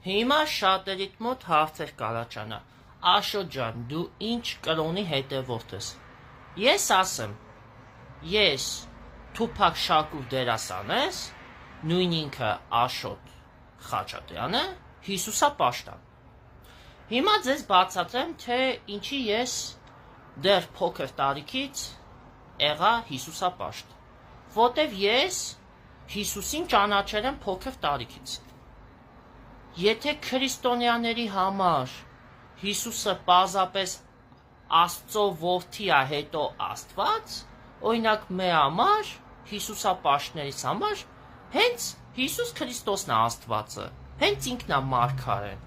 Հիմա շատերիդ մոտ հարցեր կառաջանա. Աշոտ ջան, դու ինչ կրոնի հետևորդ ես։ Ես ասեմ, ես Թուփակ Շաքուր դերասան ես, նույն ինքը Աշոտ Խաչատրյանը, Հիսուսապաշտան։ Հիմա ձեզ բացատրեմ, թե ինչի ես դեռ փոքր տարիքից եղա Հիսուսապաշտ, որտև ես Հիսուսին ճանաչել եմ փոքր տարիքից։ Եթե քրիստոնյաների համար Հիսուսը պարզապես Աստծո որդի է, հետո Աստված, օրինակ մեր համար, Հիսուսապաշտներից համար, հենց Հիսուս Քրիստոսն է Աստվածը, հենց ինքն է մարգարեն։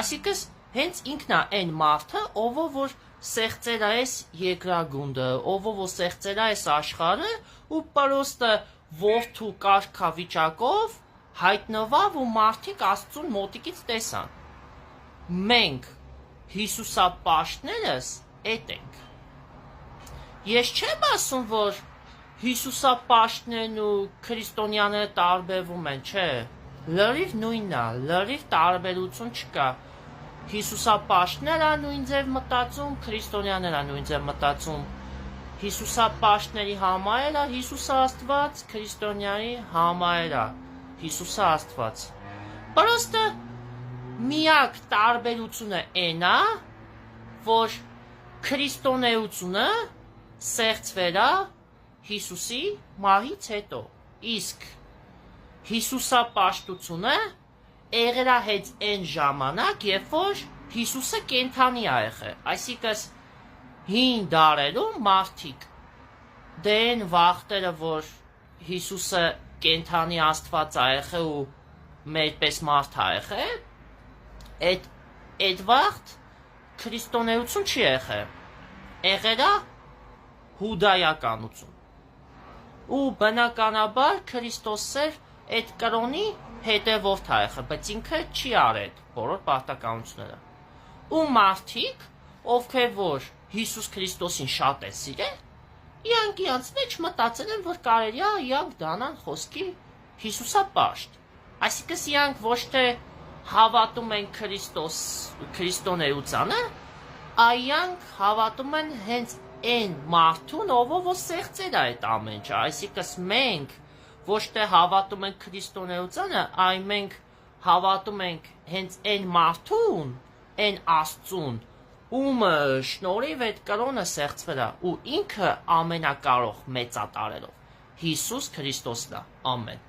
Այսինքն հենց ինքն է այն մարդը, ով որ ստեղծել է այս երկրագունդը, ով որ ստեղծել է այս աշխարհը ու պրոստը որդու կարգավիճակով հայտնվավ ու մարդիկ Աստծուն մոտիկից տեսան։ Մենք Հիսուսապաշտներս էդ ենք։ Ես չեմ ասում, որ Հիսուսապաշտներն ու քրիստոնյաները տարբերվում են, չէ։ Լրիվ նույնն է, լրիվ տարբերություն չկա։ Հիսուսապաշտները նույն ձև մտածում, քրիստոնյաները նույն ձև մտածում։ Հիսուսապաշտների համար է Հիսուսը Աստված, քրիստոնյայի համար է Հիսուսը Աստված։ Պրոստը միակ տարբերությունը այն է, որ քրիստոնեությունը ստեղծվել է Հիսուսի մահից հետո, իսկ Հիսուսապաշտությունը եղել է հենց այն ժամանակ, երբ որ Հիսուսը կենդանի է եղել, այսինքն հին դարերում մարդիկ դեն վախտերը, որ Հիսուսը կենդանի Աստված է եղել ու մերպես մարդ է եղել, այդ վաղտ քրիստոնեություն չի եղել, եղել է հուդայականություն։ Ու բնականաբար Քրիստոսը այդ կրոնի հետևորդ է եղել, բայց ինքը չի արել բոլոր պարտականությունները։ Ու մարդիկ, ովքեր որ Հիսուս Քրիստոսին շատ են սիրել, իրանց մեջ մտածել են, որ կարելի է իրանք դառնան խոսքի Հիսուսապաշտ։ Այսինքն իրանք ոչ թե հավատում են քրիստոնեությանը, այլ իրանք հավատում են հենց այն մարդուն, ով որ ստեղծել է այդ ամեն ինչը։ Այսինքն մենք ոչ թե հավատում ենք քրիստոնեությանը, այլ մենք հավատում ենք հենց այն մարդուն, այն Աստծուն, ում շնորհիվ այդ կրոնը ստեղծվել է, ու ինքը ամենակարող մեծատարելով Հիսուս Քրիստոսն է։ Ամեն։